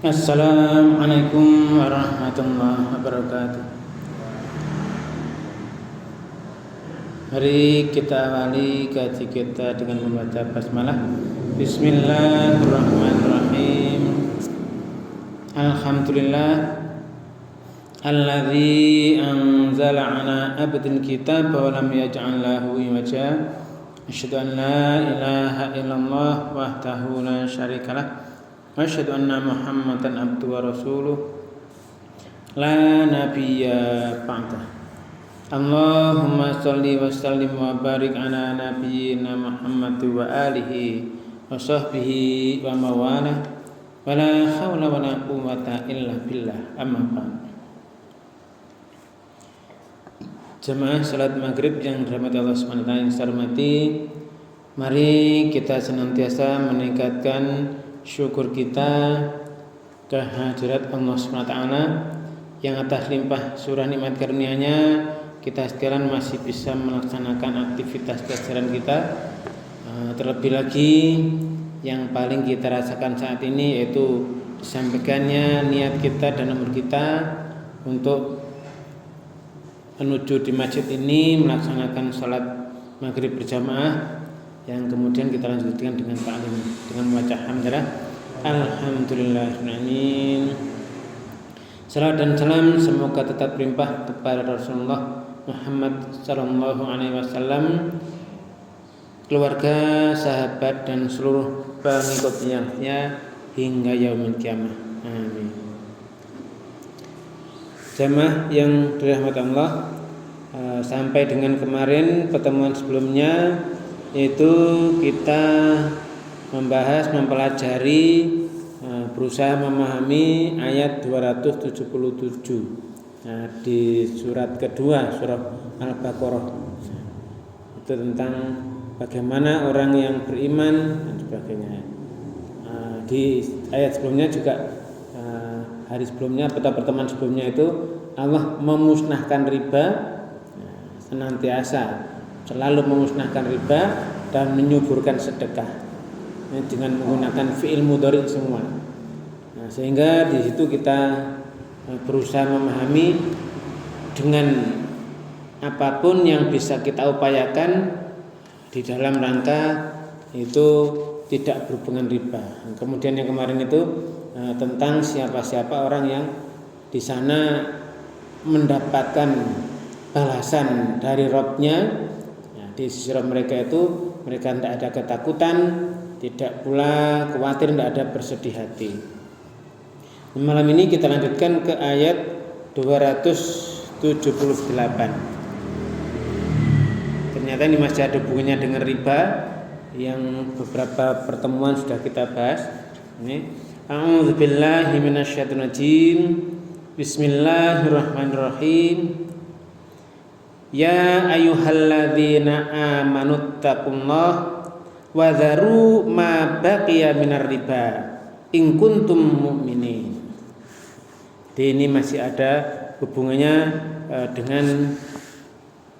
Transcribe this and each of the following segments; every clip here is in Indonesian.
Assalamualaikum warahmatullahi wabarakatuh. Mari kita awali kaji kita dengan membaca basmalah. Bismillahirrahmanirrahim. Alhamdulillah alladzi anzala ala abdil kitab wa lam yaj'al lahu iwaja. Asyhadu an la ilaha illallah wahdahu la syarikalah wa asyhadu anna Muhammadan abduhu wa rasuluh la nabiyya ba'dah. Allahumma sholli wa sallim wa barik ala nabiyyina Muhammad wa alihi wa sahbihi wa mawalah wa la hawla wa la quwwata illa billah, amma ba'd. Jemaah salat maghrib yang dirahmati Allah SWT yang saya hormati, mari kita senantiasa meningkatkan syukur kita kehadirat Allah SWT yang atas limpah surah nikmat karunia-Nya kita sekalian masih bisa melaksanakan aktivitas keseharian kita. Terlebih lagi yang paling kita rasakan saat ini yaitu disampaikannya niat kita dan umur kita untuk menuju di masjid ini melaksanakan sholat maghrib berjamaah, yang kemudian kita lanjutkan dengan ta'lim dengan membaca hamdalah alhamdulillahirrahmanirrahim. Salam dan salam semoga tetap berlimpah kepada Rasulullah Muhammad sallallahu alaihi wasallam, keluarga, sahabat dan seluruh pengikutnya hingga yaumil kiamah. Amin. Jamaah yang dirahmati Allah, sampai dengan kemarin pertemuan sebelumnya yaitu kita mempelajari, berusaha memahami ayat 277 di surat kedua, surah Al-Baqarah. Itu tentang bagaimana orang yang beriman dan sebagainya. Di ayat sebelumnya juga, hari sebelumnya atau pertemuan sebelumnya itu Allah memusnahkan riba, senantiasa selalu memusnahkan riba dan menyuburkan sedekah dengan menggunakan fi'il mudhari semua. Sehingga di situ kita berusaha memahami dengan apapun yang bisa kita upayakan di dalam rangka itu tidak berhubungan riba. Kemudian yang kemarin itu tentang siapa-siapa orang yang di sana mendapatkan balasan dari Rabb-nya. Di sisi Rabb mereka itu mereka tidak ada ketakutan, tidak pula khawatir, tidak ada bersedih hati. Malam ini kita lanjutkan ke ayat 278. Ternyata ini masih ada hubungannya dengan riba yang beberapa pertemuan sudah kita bahas. Ini a'udzubillahi minasyaitonirrajim. Bismillahirrahmanirrahim. Ya ayyuhalladzina amanuttaqullaha wa dharu ma baqiya minar riba in kuntum mu'minin. Ini masih ada hubungannya dengan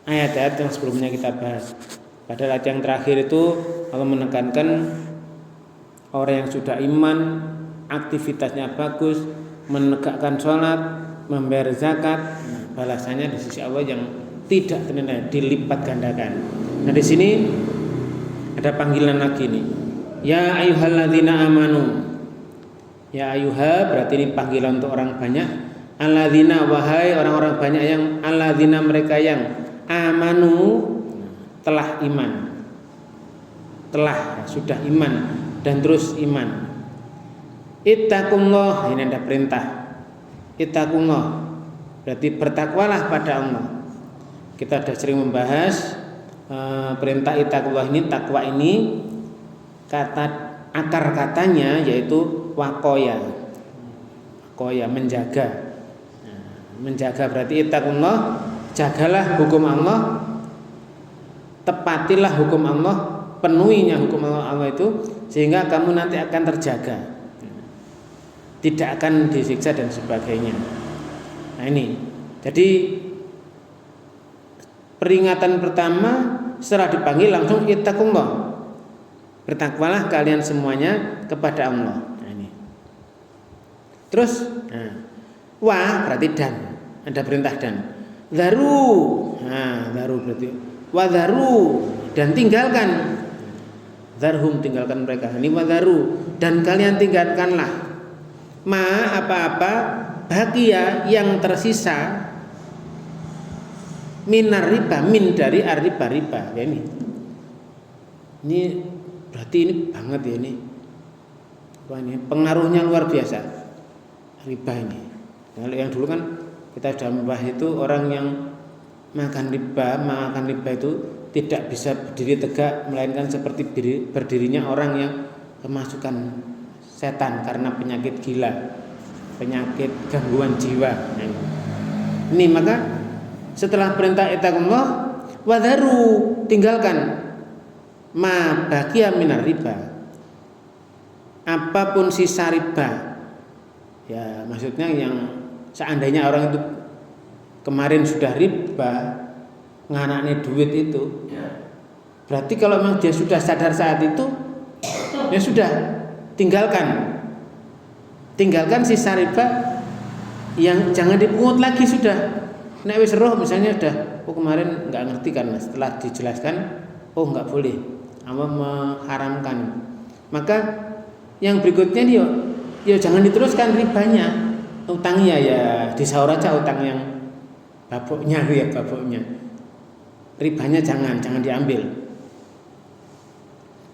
ayat-ayat yang sebelumnya kita bahas. Pada ayat yang terakhir itu Allah menekankan orang yang sudah iman, aktivitasnya bagus, menegakkan sholat, membayar zakat, balasannya di sisi Allah yang tidak ternilai, dilipat gandakan. Nah di sini ada panggilan lagi nih. Ya ayyuhalladzina amanu. Ya ayyuha berarti ini panggilan untuk orang banyak. Alladzina, wahai orang-orang banyak yang alladzina, mereka yang amanu, telah iman, telah sudah iman dan terus iman. Ittaqullah, ini ada perintah. Ittaqullah berarti bertakwalah pada Allah. Kita sudah sering membahas perintah ittaqullah ini, takwa ini kata akar katanya yaitu wakoya, menjaga. Menjaga berarti ittaqullah, jagalah hukum Allah, tepatilah hukum Allah, penuhinya hukum Allah itu sehingga kamu nanti akan terjaga, tidak akan disiksa dan sebagainya. Nah ini, jadi peringatan pertama setelah dipanggil langsung ittaqullah, bertakwalah kalian semuanya kepada Allah. Terus wa berarti dan, ada perintah dan. Dharu, dharu berarti wa dharu, dan tinggalkan. Dharhum, tinggalkan mereka. Ini wa dharu, dan kalian tinggalkanlah ma apa-apa baqiya yang tersisa minar riba, min dari riba. Ya ini berarti ini banget ya ini. Ini pengaruhnya luar biasa riba ini. Kalau yang dulu kan kita sudah membahas itu orang yang makan riba itu tidak bisa berdiri tegak, melainkan seperti berdirinya orang yang kemasukan setan karena penyakit gila, penyakit gangguan jiwa. Ini maka setelah perintah ittaqullah wadharu, tinggalkan ma baqiya minar riba, apapun sisa riba. Ya maksudnya yang seandainya orang itu kemarin sudah riba nganaknya duit itu, berarti kalau memang dia sudah sadar saat itu, ya sudah tinggalkan sisa riba yang jangan dipungut lagi sudah. Nek wis roh misalnya sudah kemarin nggak ngerti karena setelah dijelaskan nggak boleh, Allah mengharamkan, maka yang berikutnya dia jangan diteruskan ribanya, utangnya ya disaur aja utang yang baboknya ribanya jangan diambil.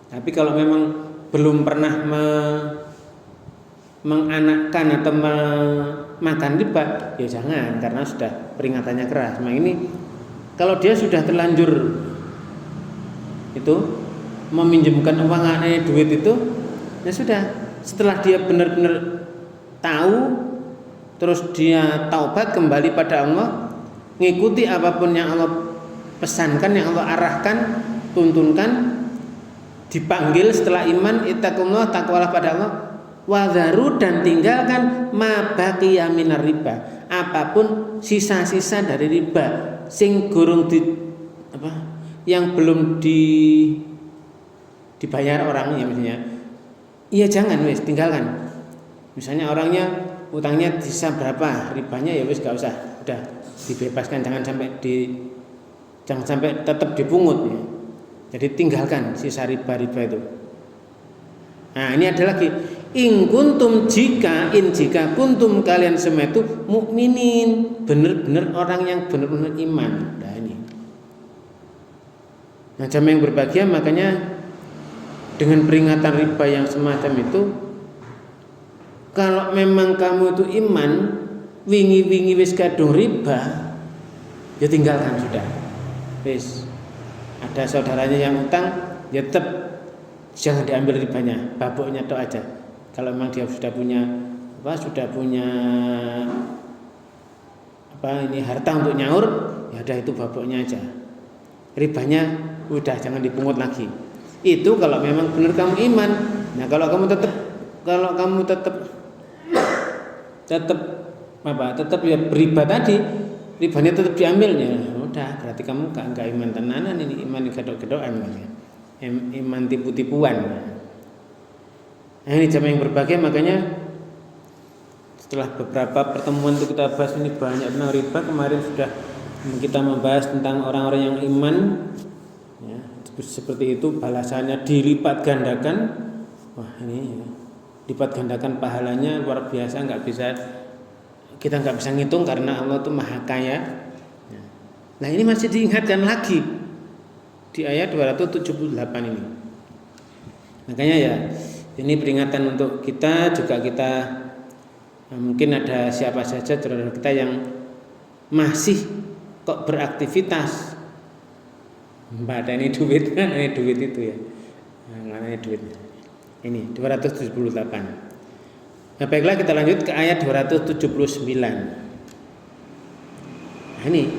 Tapi kalau memang belum pernah menganakkan atau makan riba, ya jangan, karena sudah peringatannya keras. Nah ini kalau dia sudah terlanjur itu meminjamkan uang anaknya duit itu, ya sudah. Setelah dia benar-benar tahu, terus dia taubat kembali pada Allah, ngikuti apapun yang Allah pesankan, yang Allah arahkan, tuntunkan, dipanggil setelah iman ittaqullah, takwalah pada Allah, wadharu, dan tinggalkan ma baqiya minar riba, apapun sisa-sisa dari riba sing gurung yang belum dibayar orangnya misalnya, iya jangan wis tinggalkan. Misalnya orangnya utangnya sisa berapa, ribanya ya wis gak usah, udah dibebaskan, jangan sampai tetap dipungut ya. Jadi tinggalkan sisa riba itu. Nah ini ada lagi, jika kuntum kalian semua itu mukminin, benar-benar orang yang benar-benar iman. Nah ini. Nah jamaah yang berbahagia, makanya dengan peringatan riba yang semacam itu, kalau memang kamu itu iman, wingi wis kadung riba, ya tinggalkan sudah. Wis ada saudaranya yang utang, ya tetap jangan diambil ribanya, baboknya tok aja. Kalau memang dia sudah punya harta untuk nyaur, ya udah itu baboknya aja. Ribanya udah jangan dipungut lagi. Itu kalau memang benar kamu iman. Nah kalau kamu tetap ya beriba tadi, ribanya tetap diambilnya, udah berarti kamu enggak iman tenanan, ini iman gedok-gedokan, iman tipu-tipuan. Nah ini jamaah yang berbahagia, makanya setelah beberapa pertemuan itu kita bahas ini banyak tentang riba. Kemarin sudah kita membahas tentang orang-orang yang iman, ya, seperti itu balasannya dilipat gandakan. Wah ini ya, lipat gandakan pahalanya luar biasa, kita nggak bisa ngitung karena Allah itu maha kaya. Nah ini masih diingatkan lagi di ayat 278 ini. Makanya ya ini peringatan untuk kita juga. Mungkin ada siapa saja saudara kita yang masih kok beraktivitas, mbak ada ini duit kan, ini duit itu ya, ini duit. Ini 278. Nah, baiklah kita lanjut ke ayat 279. Nah, ini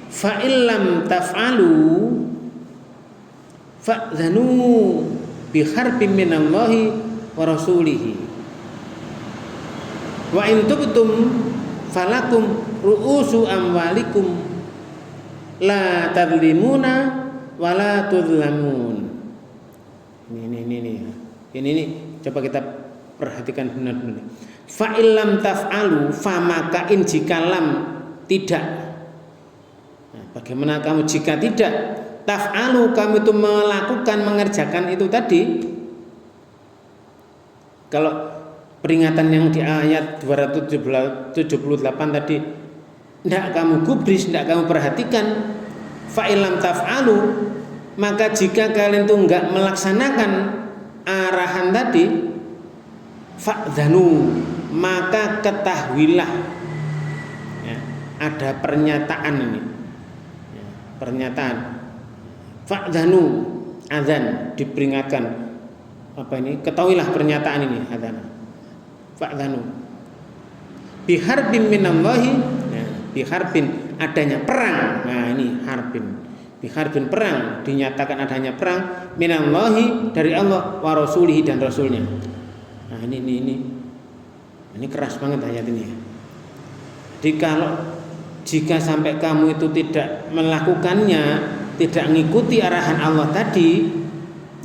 fa illam taf'alu fa'dhanu bi harbin minallahi wa rasulihi wa in tubtum falakum ru'usu amwalikum la tadlimuna wa la tudlamun. Ini coba kita perhatikan benar-benar. Fa illam taf'alu famaka in jikalam tidak. Nah, bagaimana kamu jika tidak taf'alu kamu itu melakukan mengerjakan itu tadi. Kalau peringatan yang di ayat 278 tadi tidak kamu gubris, tidak kamu perhatikan, fa illam taf'alu maka jika kalian itu enggak melaksanakan arahan tadi, fa'dhanu maka ketahuilah ya, ada pernyataan ini ya, pernyataan fa'dhanu azan diperingatkan apa ini ketahuilah pernyataan ini azan fa'dhanu biharbin minallahi ya, biharbin adanya perang. Nah ini harbin biharbin perang dinyatakan adanya perang minallahi dari Allah wa rasulihi dan rasulnya. Nah ini keras banget ayat ini ya. Jadi kalau jika sampai kamu itu tidak melakukannya, tidak mengikuti arahan Allah tadi,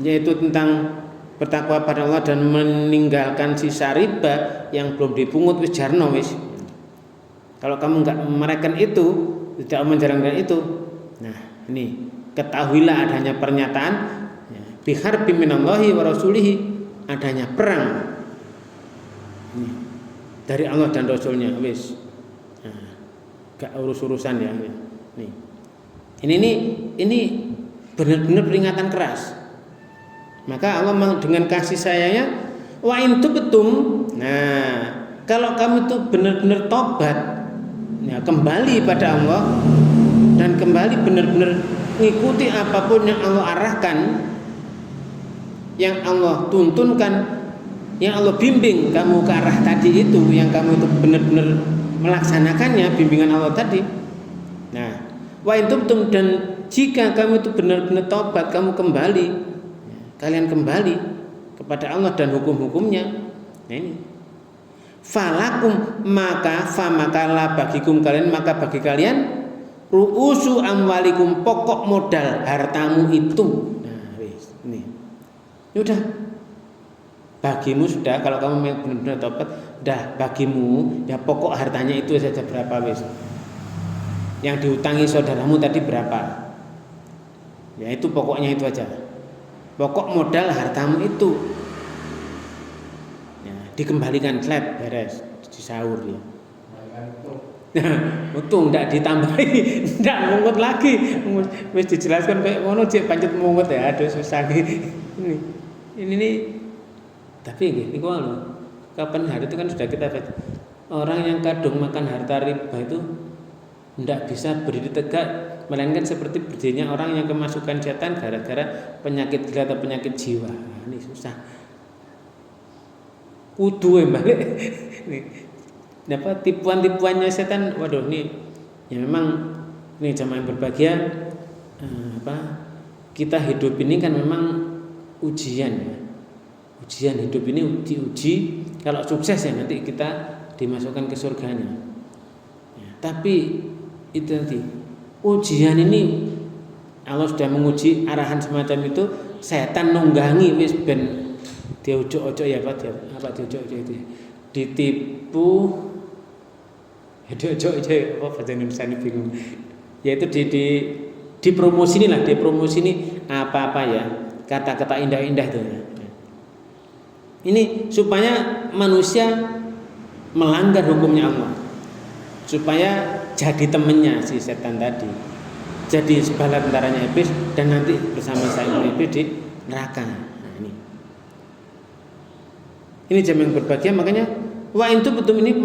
yaitu tentang bertakwa pada Allah dan meninggalkan sisa riba yang belum dipungut wis jarno wis. Kalau kamu enggak mereka itu, tidak menjalankan itu, nah ini ketahuilah adanya pernyataan ya, biharbi minallahi wa rasulihi adanya perang ini, dari Allah dan Rasulnya wis. Nah, gak urus-urusan ya. Nih. Ini benar-benar peringatan keras. Maka Allah dengan kasih sayangnya wa in tubtum. Nah, kalau kamu itu benar-benar tobat ya, kembali pada Allah dan kembali benar-benar mengikuti apapun yang Allah arahkan, yang Allah tuntunkan, yang Allah bimbing kamu ke arah tadi itu, yang kamu itu benar-benar melaksanakannya bimbingan Allah tadi. Nah, wa in tubtum dan jika kamu itu benar-benar tobat, kamu kembali, kalian kembali kepada Allah dan hukum-hukumnya. Nah ini falakum maka famakalah bagikum kalian maka bagi kalian ru'usu amwalikum pokok modal hartamu itu. Nah wis ini udah bagimu sudah kalau kamu benar-benar tobat dah bagimu ya pokok hartanya itu saja berapa wis. Yang diutangi saudaramu tadi berapa? Ya itu pokoknya itu aja. Pokok modal hartamu itu ya, dikembalikan flat beres disaur ya. Untung tidak ditambahi, tidak mungut lagi. Wis dijelaskan kayak ngono cek pancet mungut ya. Aduh susah ini tapi ini kapan hari itu kan sudah kita baca. Orang yang kadung makan harta riba itu tidak bisa berdiri tegak, melainkan seperti berdirinya orang yang kemasukan setan gara-gara penyakit gila atau penyakit jiwa. Ini susah. Kudu balik. Dapat tipuan-tipuannya setan. Waduh ini ya memang ini jamaah yang berbahagia kita hidup ini kan memang ujian ya. Ujian hidup ini diuji, kalau sukses ya nanti kita dimasukkan ke surganya ya, tapi itu nanti ujian ini Allah sudah menguji arahan semacam itu setan nunggangi wis ben dia ojo-ojo ya Pak apa dia ojo-ojo itu ya. Ditipu ojo-ojo apa bahasa Indonesia ini bingung yaitu di promosi inilah di promosi ini apa-apa ya kata-kata indah-indah itu ya. Ini supaya manusia melanggar hukumnya Allah, supaya jadi temannya si setan tadi, jadi bala tentaranya iblis dan nanti bersama saya iblis di neraka. Nah, ini jam yang berbahagia. Makanya wa itu betul ini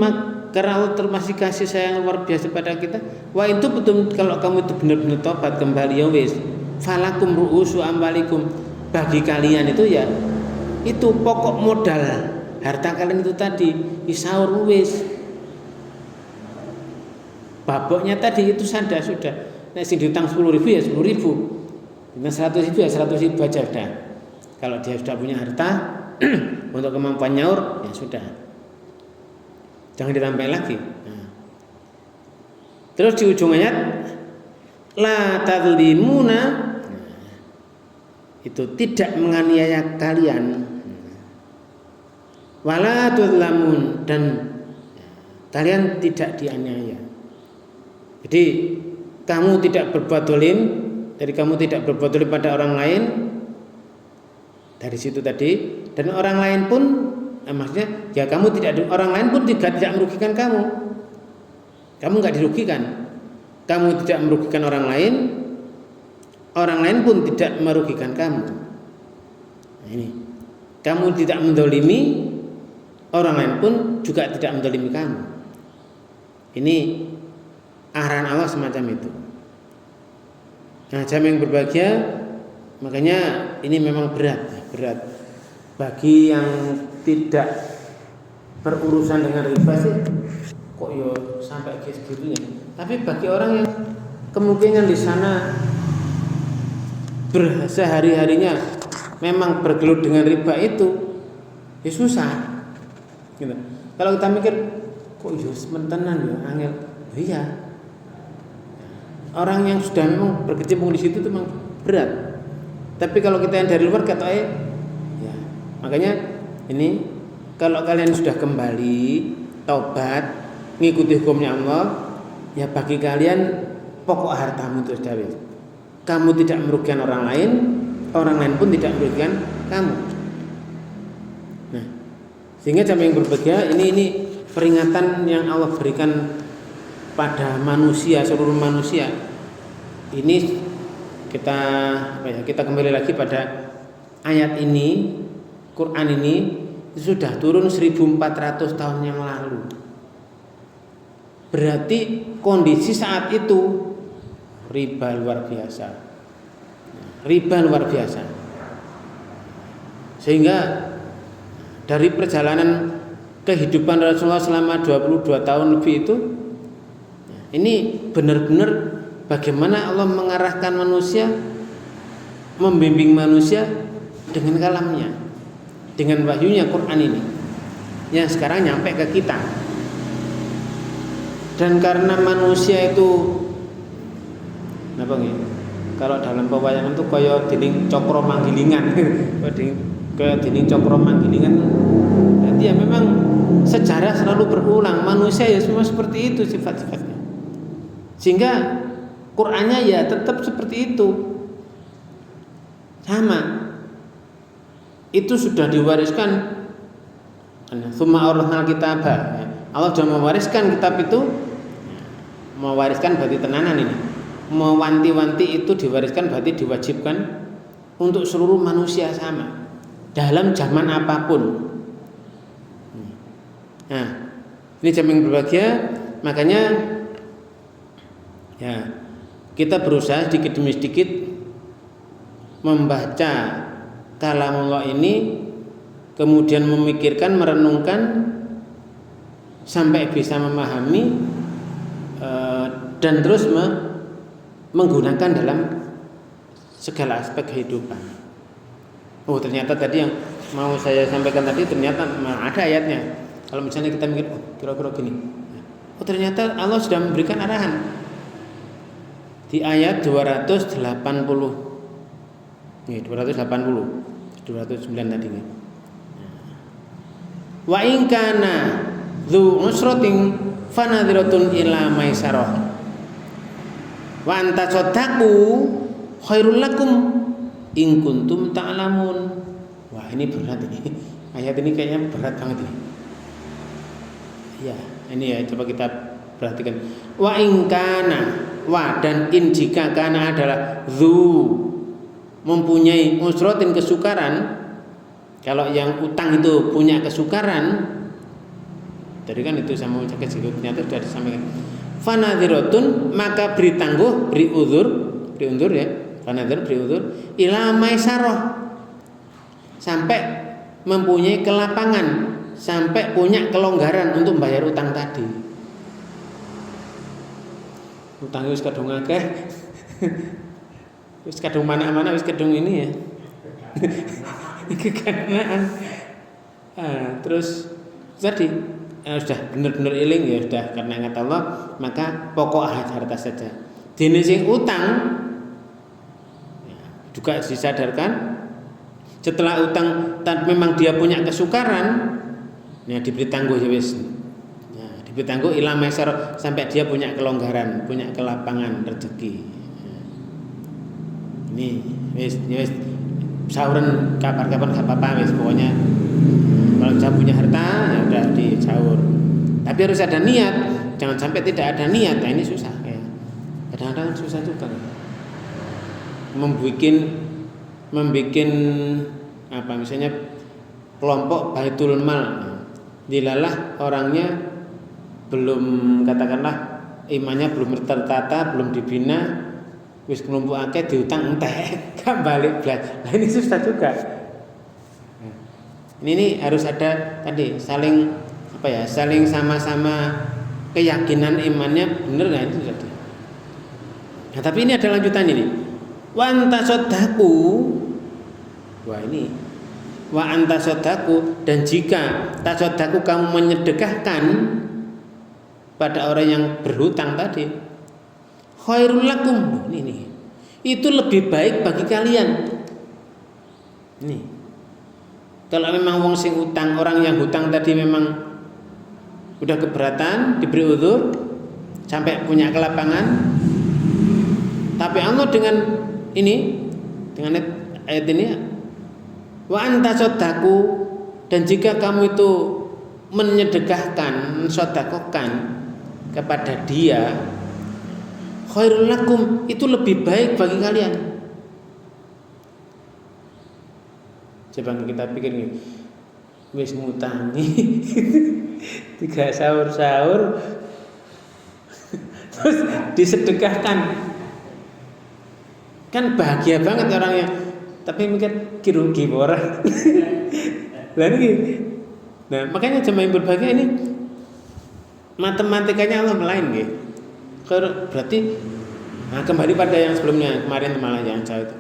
karena Allah termasih kasih sayang luar biasa pada kita. Wa itu betul kalau kamu itu benar-benar tobat kembali ya wis falakum ru'usu ambalikum bagi kalian itu ya itu pokok modal harta kalian itu tadi isaur wis baboknya tadi itu sudah nek sing diutang 10.000 ya 10.000 dengan 100.000 ya 100.000 aja sudah kalau dia sudah punya harta untuk kemampuan nyaur ya sudah jangan ditambah lagi. Nah. Terus di ujung ayat la tadlimuna itu tidak menganiaya kalian wala tudlamun, dan kalian tidak dianiaya. Jadi kamu tidak berbuat dolim, dari kamu tidak berbuat dolim pada orang lain, dari situ tadi, dan orang lain pun maksudnya ya kamu tidak, orang lain pun tidak merugikan kamu nggak dirugikan, kamu tidak merugikan orang lain pun tidak merugikan kamu. Nah, ini kamu tidak mendolimi, orang lain pun juga tidak mendolimi kamu. Ini arahan Allah semacam itu. Nah, jamaah yang berbahagia, makanya ini memang berat bagi yang tidak berurusan dengan riba sih. Kok yo sampai ke segitunya. Tapi bagi orang yang kemungkinan di sana sehari-harinya memang bergelut dengan riba itu, ya susah. Gitu. Kalau kita mikir, kok yo sementenan ya angel. Iya. Orang yang sudah memang berkecimpung di situ itu memang berat. Tapi kalau kita yang dari luar kata ya, makanya ini kalau kalian sudah kembali taubat, ngikuti hukumnya Allah, ya bagi kalian pokok hartamu itu sudah wis. Kamu tidak merugikan orang lain pun tidak merugikan kamu. Nah, sehingga jamaah yang berbahagia, ini peringatan yang Allah berikan pada manusia, seluruh manusia. Ini kita kembali lagi pada ayat ini, Quran ini sudah turun 1400 tahun yang lalu. Berarti kondisi saat itu riba luar biasa. Sehingga dari perjalanan kehidupan Rasulullah selama 22 tahun lebih itu, ini benar-benar bagaimana Allah mengarahkan manusia, membimbing manusia dengan kalamnya, dengan wahyunya Quran ini yang sekarang nyampe ke kita. Dan karena manusia itu kalau dalam pewayangan itu kaya dinding cokro manggilingan kaya dinding cokro manggilingan. Jadi ya memang sejarah selalu berulang, manusia ya semua seperti itu sifat-sifatnya. Sehingga Qur'annya ya tetap seperti itu. Sama. Itu sudah diwariskan. Tsumma awrasnal kitaba. Allah sudah mewariskan kitab itu. Mewariskan berarti tenanan ini. Mewanti-wanti itu diwariskan berarti diwajibkan untuk seluruh manusia sama dalam zaman apapun. Nah, ini jam yang berbahagia, makanya ya kita berusaha sedikit demi sedikit membaca kalamullah ini, kemudian memikirkan, merenungkan sampai bisa memahami dan terus menggunakan dalam segala aspek kehidupan. Oh, ternyata tadi yang mau saya sampaikan tadi ternyata ada ayatnya. Kalau misalnya kita mikir, oh kira-kira gini, oh ternyata Allah sudah memberikan arahan di ayat 280. Nih 209 tadi nih. Wa in kana dzu usratin fanadhiratun ila maisarah. Wa anta saddaqu khairul lakum in kuntum ta'lamun. Wah, ini berat ini. Ayat ini kayaknya berat banget ini. Ya, ini ya coba kita perhatikan. Wa in kana, wa dan in jika kana adalah dzu mempunyai usratin kesukaran. Kalau yang utang itu punya kesukaran, tadi kan itu sama sakit sikut, ternyata sudah disampaikan. Fanadhiratun, maka beri tangguh, beri undur ya. Fanadhir beri undur ila maisarah, sampai mempunyai kelapangan, sampai punya kelonggaran untuk membayar utang tadi. Utang wis kadung akeh. Wis kadung mana-mana wis kadung ini ya. Kekanaan. Terus tadi sudah benar-benar iling ya sudah, karena ingat Allah maka pokok harta saja. Dene sing utang ya, juga disadarkan setelah utang memang dia punya kesukaran, Nah, diberi tangguh ya wis. Nah, diberi tangguh ila maisar sampai dia punya kelonggaran, punya kelapangan rezeki. Nah, ini wis sahuran kapan-kapan gak apa-apa wis pokoknya. Kalau saya punya harta ya udah disaur. Tapi harus ada niat, jangan sampai tidak ada niat. Nah, ini susah ya. Kadang-kadang susah juga. Membikin apa misalnya kelompok Baitul Mal. Dilalah orangnya belum katakanlah imannya belum tertata, belum dibina, wis kelompok akeh diutang entek, gak balik blas. Nah, ini susah juga. Ini harus ada tadi saling saling sama-sama keyakinan imannya benar nah itu tadi. Nah, tapi ini ada lanjutannya nih. Wa antasaddaku. Wah ini wa antasaddaku, dan jika tasaddaku kamu menyedekahkan pada orang yang berhutang tadi, khairul lakum. Ini itu lebih baik bagi kalian. Ini kalau memang wong sing utang, orang yang hutang tadi memang udah keberatan, diberi uzur sampai punya kelapangan, tapi Allah dengan ayat ini wa anta sodaku, dan jika kamu itu menyedekahkan, mensodakokan kepada dia, khairul lakum, itu lebih baik bagi kalian. Coba kita pikir nih, wis ngutangi 3 sahur terus disedekahkan, kan bahagia banget orangnya. Tapi mikir rugi orang. Nah, makanya jemaah yang berbahagia ini matematikanya Allah melain gitu. Berarti kembali pada yang sebelumnya kemarin malah yang jauh itu.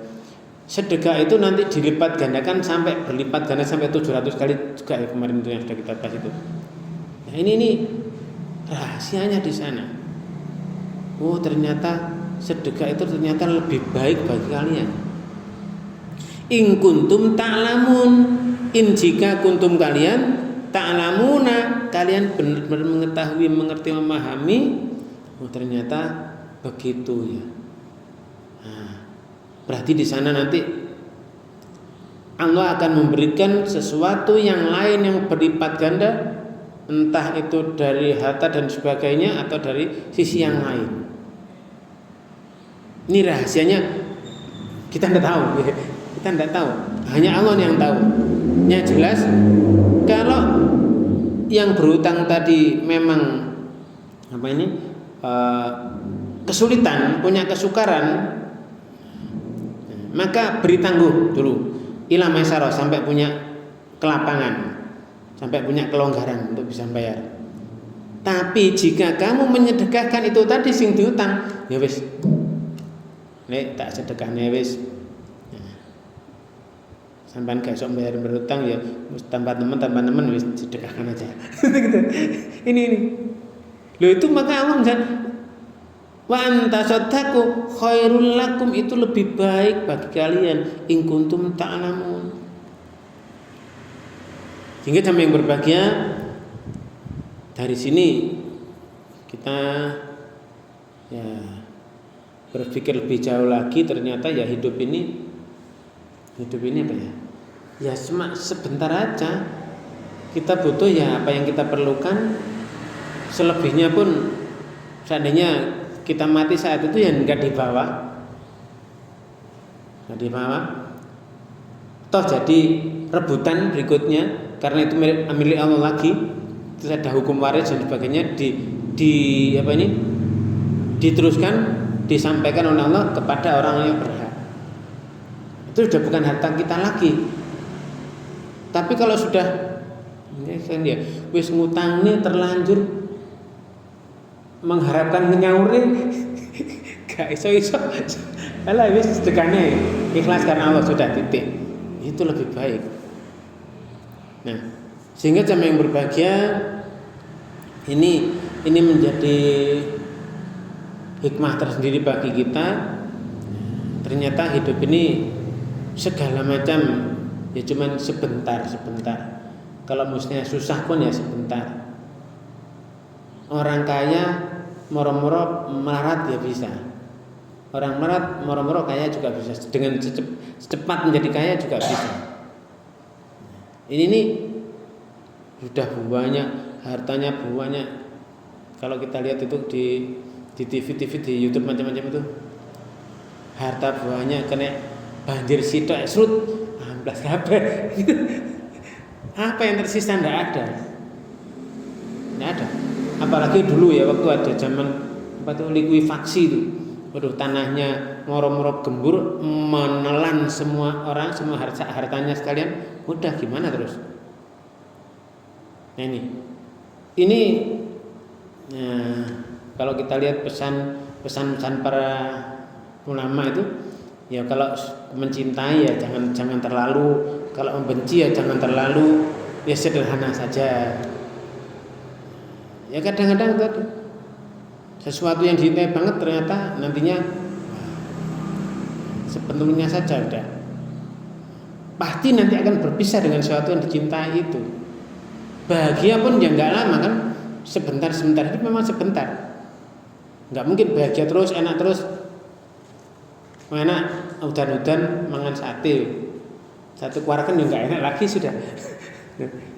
Sedekah itu nanti dilipat gandakan sampai berlipat ganda sampai 700 kali juga ya, kemarin itu yang sudah kita bahas itu. Nah, ini rahasianya di sana. Oh, ternyata sedekah itu ternyata lebih baik bagi kalian. In kuntum ta'lamun, in jika kuntum kalian ta'lamuna, kalian benar-benar mengetahui, mengerti, memahami. Oh, ternyata begitu ya. Nah, berarti di sana nanti Allah akan memberikan sesuatu yang lain yang berlipat ganda, entah itu dari harta dan sebagainya atau dari sisi yang lain. Ini rahasianya kita tidak tahu. Kita tidak tahu, hanya Allah yang tahu. Yang jelas kalau yang berhutang tadi memang kesulitan, punya kesukaran, maka beri tangguh dulu ila maisarah sampai punya kelapangan, sampai punya kelonggaran untuk bisa bayar. Tapi jika kamu menyedekahkan itu tadi sing diutang, ya wis, nek tak sedekahne wis. Sampai gak sok bayar berutang ya tambah teman wis sedekahkan aja. Gitu. Ini. Loh itu maka Allah misalnya wa antasaddaku khairul lakum, itu lebih baik bagi kalian in kuntum ta'lamun. Sehingga jamaah yang berbahagia, dari sini kita ya berpikir lebih jauh lagi, ternyata ya hidup ini apa ya? Ya sebentar aja. Kita butuh ya apa yang kita perlukan. Selebihnya pun seandainya kita mati saat itu ya enggak dibawa. Toh jadi rebutan berikutnya karena itu milik Allah lagi. Terus ada hukum waris dan sebagainya diteruskan, disampaikan oleh Allah kepada orang yang berhak. Itu sudah bukan harta kita lagi. Tapi kalau sudah wis ngutangnya terlanjur mengharapkan nyaure gak iso. Alah wis sedekahnya ikhlas karena Allah sudah titik. Itu lebih baik. Nah, sehingga jamaah yang berbahagia ini menjadi hikmah tersendiri bagi kita. Ternyata hidup ini segala macam ya cuman sebentar. Kalau musnya susah pun ya sebentar. Orang kaya moro-moro melarat ya bisa. Orang melarat moro-moro kaya juga bisa. Dengan secepat menjadi kaya juga bisa. Ini nih sudah banyak hartanya banyak. Kalau kita lihat itu di TV di YouTube macam-macam itu, harta banyak kena banjir sitok serut amblas kabeh. Apa yang tersisa ndak ada. Ndak ada. Apalagi dulu ya waktu ada zaman apa tuh likuifaksi itu. Waduh, tanahnya moro-moro gembur menelan semua orang, semua hartanya sekalian. Udah gimana terus? Nah ini nah, kalau kita lihat pesan-pesan para ulama itu, ya kalau mencintai ya jangan terlalu, kalau membenci ya jangan terlalu, ya sederhana saja. Ya kadang-kadang tadi sesuatu yang dicintai banget ternyata nantinya sepenuhnya saja udah pasti nanti akan berpisah dengan sesuatu yang dicintai itu. Bahagia pun ya nggak lama kan, sebentar itu memang sebentar. Nggak mungkin bahagia terus, enak terus. Enak udan-udan mangan sate, satu kuarakan ya nggak enak lagi sudah.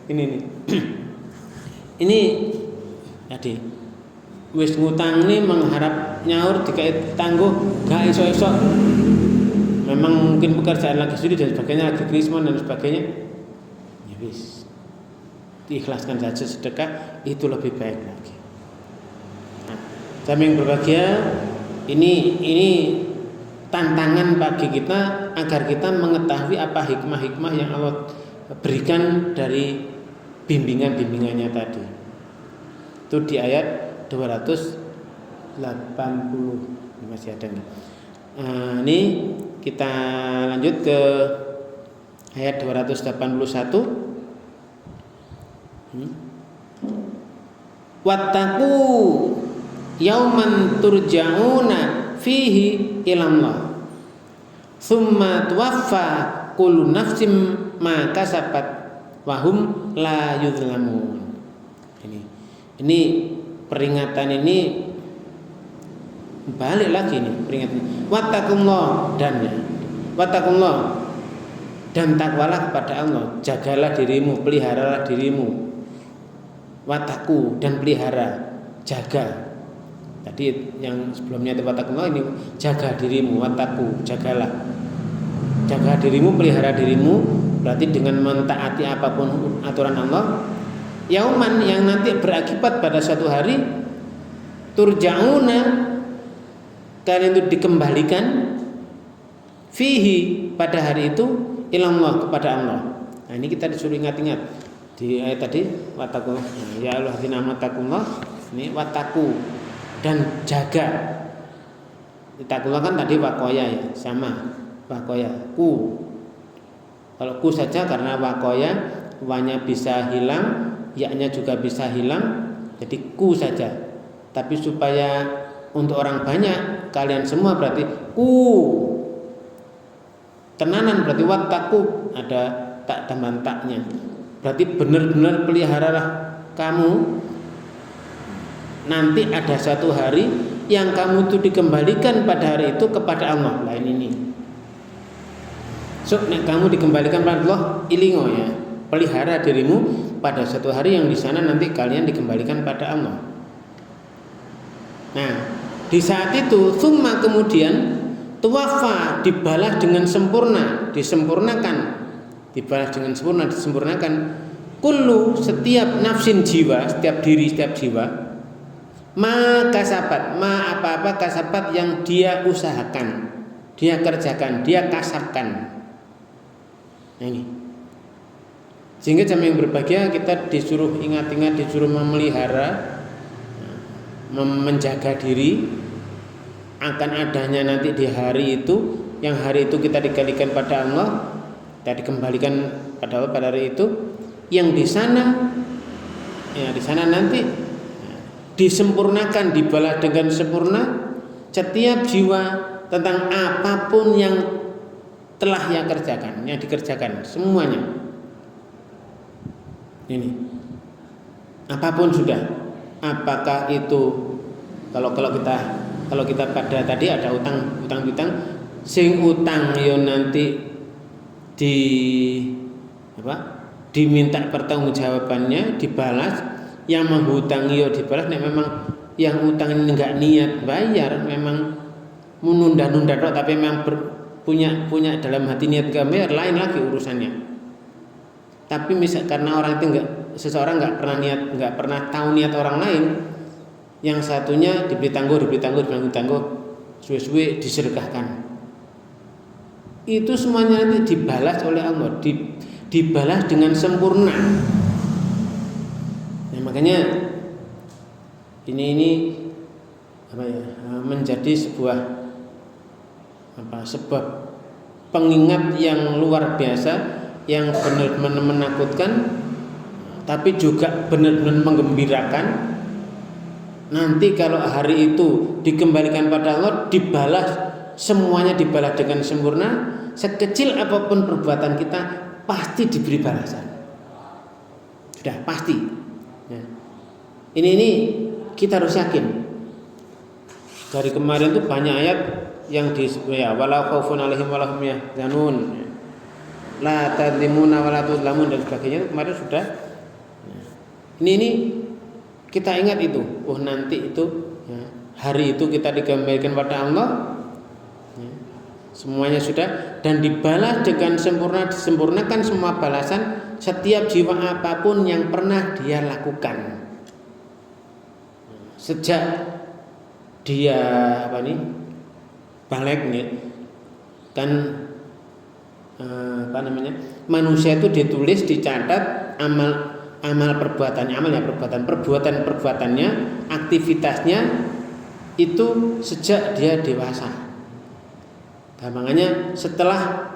Ini nih, ini tadi wis ngutang nih mengharap nyaur dikait tangguh gak iso-iso. Memang mungkin pekerjaan lagi sulit dan sebagainya, lagi krismon dan sebagainya. Ya wis, diikhlaskan saja sedekah itu lebih baik lagi. Nah, kami yang berbahagia, ini tantangan bagi kita agar kita mengetahui apa hikmah-hikmah yang Allah berikan dari bimbingan-bimbingannya tadi. Itu di ayat 280 masih ada nih. Ini kita lanjut ke ayat 281. Wattaqu yauman turja'una fihi ilallah tsumma tuwaffa kullu nafsin ma kasabat wa hum la yuzlamun. Ini peringatan ini balik lagi nih peringatan. Wattaqullah dan takwalah kepada Allah, jagalah dirimu, peliharalah dirimu. Wataku dan pelihara, jaga. Tadi yang sebelumnya itu watakullah, ini jaga dirimu, wataku, jagalah. Jaga dirimu, pelihara dirimu, berarti dengan mentaati apapun aturan Allah. Yauman yang nanti berakibat pada suatu hari, turja'una, kalian itu dikembalikan, fihi pada hari itu, ilallah kepada Allah. Nah ini kita disuruh ingat-ingat di ayat tadi, wataku, ya ayyuhalladzina amanu taqullaha, ini wataku dan jaga. Taqullaha kan tadi wakoya ya, sama wakoya ku. Kalau ku saja karena wakoya wanya bisa hilang, ya-nya juga bisa hilang, jadi ku saja. Tapi supaya untuk orang banyak, kalian semua berarti ku. Tenanan berarti wataku, ada tak tambahan taknya. Berarti benar-benar peliharalah kamu. Nanti ada suatu hari yang kamu itu dikembalikan pada hari itu kepada Allah. Lain ini. So, kamu dikembalikan pada Allah, ilingo ya. Pelihara dirimu pada suatu hari yang di sana nanti kalian dikembalikan pada Allah. Nah, di saat itu, summa kemudian tuwafa dibalas dengan sempurna, disempurnakan. Dibalas dengan sempurna, disempurnakan. Kullu setiap nafsin jiwa, setiap diri, setiap jiwa. Ma kasabat, ma apa-apa kasabat yang dia usahakan, dia kerjakan, dia kasabkan. Nah ini. Sehingga jamaah yang berbahagia kita disuruh ingat-ingat, disuruh memelihara, menjaga diri akan adanya nanti di hari itu, yang hari itu kita dikembalikan pada Allah, kita dikembalikan pada Allah pada hari itu, yang di sana, ya di sana nanti disempurnakan, dibalas dengan sempurna setiap jiwa tentang apapun yang telah yang kerjakan, yang dikerjakan semuanya. Ini apapun sudah, apakah itu kalau kita pada tadi ada utang sing utang yo nanti diminta pertanggungjawabannya, dibalas, yang menghutangi yo dibalas. Nek memang yang utang ini enggak niat bayar, memang menunda-nunda tok, tapi memang punya dalam hati niat enggak bayar, lain lagi urusannya. Tapi misal karena orang itu seseorang nggak pernah tahu niat orang lain, yang satunya diberi tangguh, suwe-suwe disedekahkan. Itu semuanya nanti dibalas oleh Allah, dibalas dengan sempurna. Nah, makanya ini menjadi sebuah pengingat yang luar biasa, yang benar-benar menakutkan, tapi juga benar-benar menggembirakan. Nanti kalau hari itu dikembalikan pada Allah, dibalas, semuanya dibalas dengan sempurna. Sekecil apapun perbuatan kita pasti diberi balasan. Sudah pasti. Ya. Ini kita harus yakin. Dari kemarin tuh banyak ayat yang wala khaufun alaihim wala hum yahzanun, la tadzlimuna wala tuzlamun, dan sebagainya. Kemarin sudah. Ini kita ingat itu. Oh, nanti itu hari itu kita dikembalikan pada Allah. Semuanya sudah, dan dibalas dengan sempurna, disempurnakan semua balasan setiap jiwa apapun yang pernah dia lakukan. Sejak dia balik nih kan manusia itu ditulis, dicatat perbuatannya, aktivitasnya itu sejak dia dewasa. Nah, makanya setelah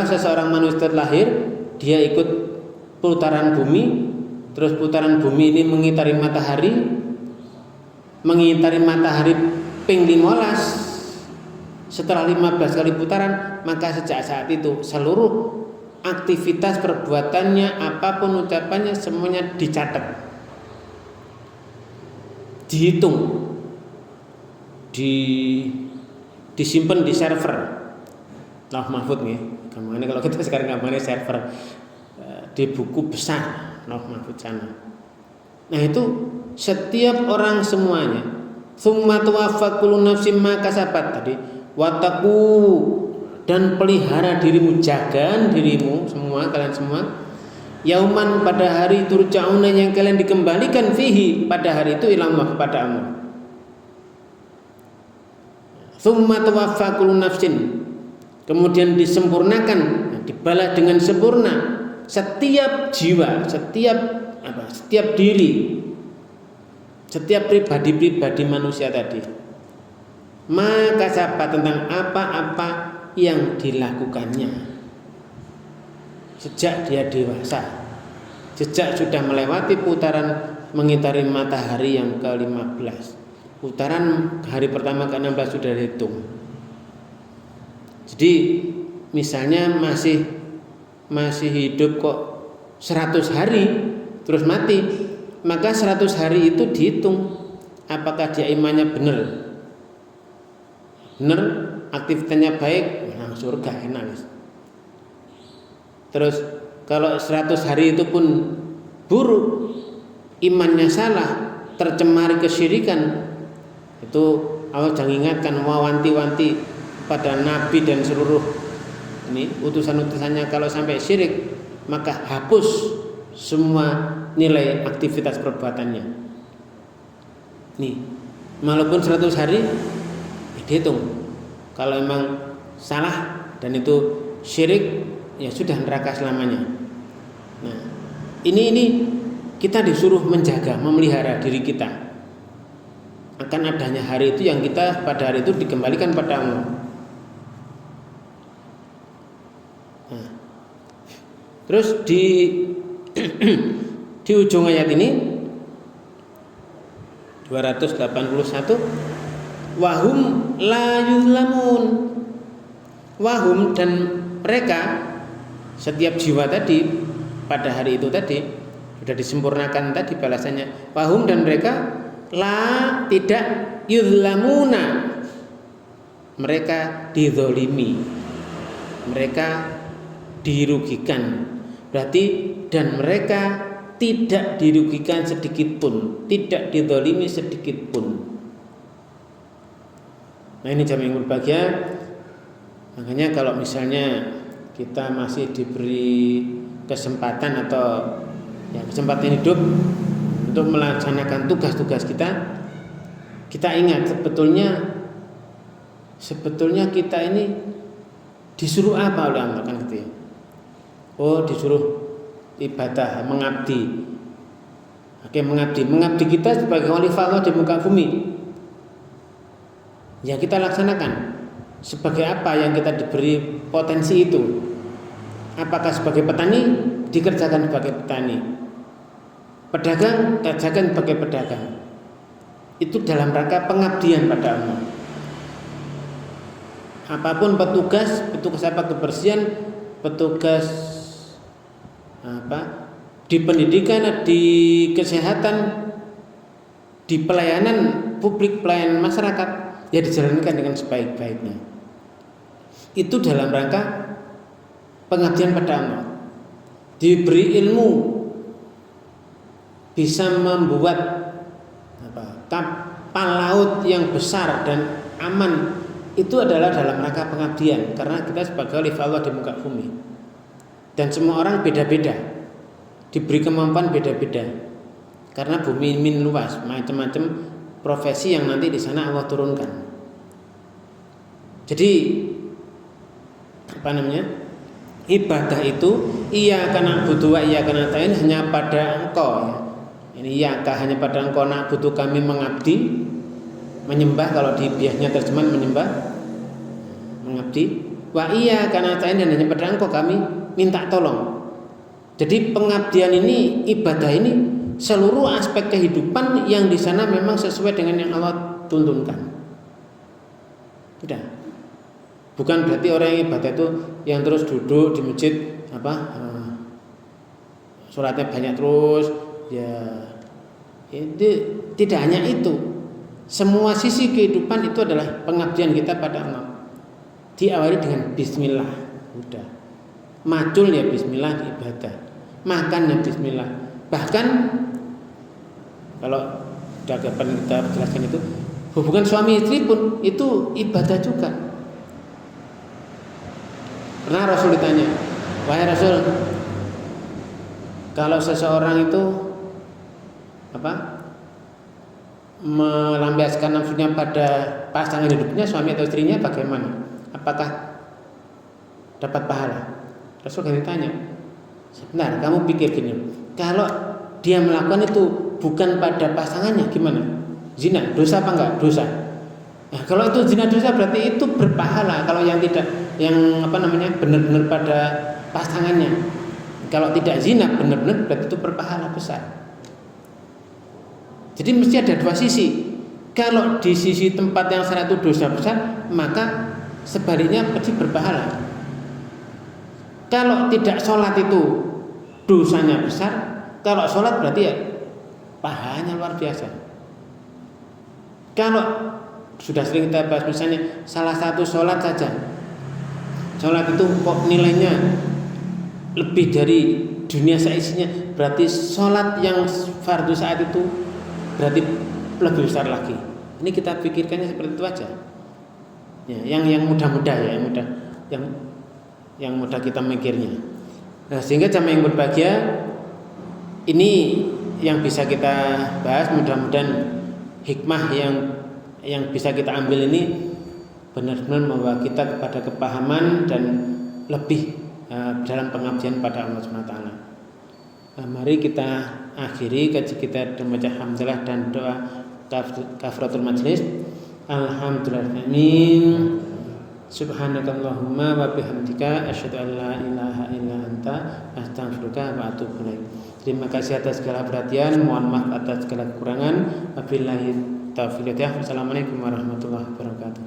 seseorang manusia terlahir, dia ikut putaran bumi. Terus putaran bumi ini mengitari matahari ping 15. Setelah 15 kali putaran, maka sejak saat itu seluruh aktivitas perbuatannya, apapun ucapannya, semuanya dicatat, dihitung, disimpan di server Lauh Mahfud nih. Kemana kalau kita sekarang ngambilnya server di buku besar Lauh Mahfud sana. Nah, itu setiap orang semuanya. Tsumma tuwaffa kullu nafsin ma kasabat tadi. Wattaqu, dan pelihara dirimu, jaga dirimu semua, kalian semua. Yauman, pada hari turja'una, yang kalian dikembalikan fihi, pada hari itu ilallah, kepada Allah. Tsumma tuwaffa kullu nafsin, kemudian disempurnakan, dibalas dengan sempurna setiap jiwa, setiap diri, setiap pribadi manusia tadi. Maka siapa, tentang apa-apa yang dilakukannya sejak dia dewasa, sejak sudah melewati putaran mengitari matahari yang ke-15. Putaran hari pertama ke-16 sudah dihitung. Jadi misalnya masih hidup kok 100 hari terus mati, maka 100 hari itu dihitung apakah dia imannya benar, aktivitasnya baik, nah surga enak. Terus kalau 100 hari itu pun buruk, imannya salah, tercemari kesyirikan, itu Allah jangan ingatkan, mewanti-wanti pada nabi dan seluruh ini utusan-utusannya, kalau sampai syirik maka hapus semua nilai aktivitas perbuatannya. Nih, walaupun 100 hari dihitung. Kalau memang salah dan itu syirik, ya sudah neraka selamanya. Nah, ini kita disuruh menjaga, memelihara diri kita akan adanya hari itu, yang kita pada hari itu dikembalikan pada Allah. Nah, terus di ujung ayat ini 281, wahum la yuzlamun, wahum, dan mereka, setiap jiwa tadi, pada hari itu tadi sudah disempurnakan tadi balasannya. Wahum dan mereka la tidak yuzlamuna, mereka dizolimi, mereka dirugikan. Berarti dan mereka tidak dirugikan sedikit pun, tidak dizolimi sedikit pun. Nah ini jamaah yang berbahagia. Makanya kalau misalnya kita masih diberi kesempatan atau ya kesempatan hidup untuk melaksanakan tugas-tugas kita ingat sebetulnya kita ini disuruh apa oleh Allah kan gitu ya. Oh disuruh ibadah, mengabdi. Oke, mengabdi kita sebagai khalifah Allah di muka bumi. Ya kita laksanakan. Sebagai apa yang kita diberi potensi itu? Apakah sebagai petani? Dikerjakan sebagai petani. Pedagang, kerjakan sebagai pedagang. Itu dalam rangka pengabdian pada Allah. Apapun petugas apa kebersihan, petugas apa di pendidikan, di kesehatan, di pelayanan publik, pelayanan masyarakat, ya dijalankan dengan sebaik-baiknya. Itu dalam rangka pengabdian pada Allah. Diberi ilmu bisa membuat kapal laut yang besar dan aman, itu adalah dalam rangka pengabdian, karena kita sebagai khalifah Allah di muka bumi. Dan semua orang beda-beda, diberi kemampuan beda-beda, karena bumi ini luas, macam-macam profesi yang nanti di sana Allah turunkan. Jadi ibadah itu iya karena butuh iya karena tain hanya pada engkau ya. Ini iya hanya pada engkau nak butuh kami mengabdi, menyembah, kalau di biasnya terjemahan menyembah, mengabdi. Wa iya karena tain hanya pada engkau kami minta tolong. Jadi pengabdian ini, ibadah ini seluruh aspek kehidupan yang di sana memang sesuai dengan yang Allah tuntunkan. Sudah. Bukan berarti orang yang ibadah itu yang terus duduk di masjid sholatnya banyak terus, ya itu tidak hanya itu. Semua sisi kehidupan itu adalah pengabdian kita pada Allah. Diawali dengan bismillah, udah. Macul ya bismillah di ibadah. Makan ya bismillah. Bahkan kalau dagapan kita jelaskan itu, hubungan suami istri pun itu ibadah juga. Pernah Rasul ditanya, wahai Rasul, kalau seseorang itu melampiaskan nafsunya pada pasangan hidupnya, suami atau istrinya, bagaimana? Apakah dapat pahala? Rasul kan ditanya, sebentar, kamu pikir gini, kalau dia melakukan itu bukan pada pasangannya, gimana? Zina, dosa apa enggak? Dosa. Nah, kalau itu zina dosa berarti itu berpahala. Kalau yang tidak, yang benar-benar pada pasangannya. Kalau tidak zina benar-benar berarti itu berpahala besar. Jadi mesti ada dua sisi. Kalau di sisi tempat yang sana itu dosa besar, maka sebaliknya pasti berpahala. Kalau tidak sholat itu dosanya besar, kalau sholat berarti ya pahalanya luar biasa. Kalau sudah sering kita bahas misalnya salah satu sholat saja, sholat itu kok nilainya lebih dari dunia seisinya, berarti sholat yang fardu saat itu berarti lebih besar lagi. Ini kita pikirkannya seperti itu aja. Ya, yang mudah-mudah ya, yang mudah kita mikirnya. Nah, sehingga jamaah yang berbahagia, ini yang bisa kita bahas. Mudah-mudahan hikmah yang bisa kita ambil ini benar-benar membawa kita kepada kepahaman dan lebih dalam pengabdian pada Allah SWT. Mari kita akhiri kaji kita dengan membaca hamdalah dan doa kafaratul majlis. Alhamdulillahirabbil subhanakallahumma wa bihamdika asyhadu an la ilaha illa anta astaghfiruka wa atubu ilaik. Terima kasih atas segala perhatian, mohon maaf atas segala kekurangan. Wabillahi taufiq. Wassalamualaikum warahmatullahi wabarakatuh.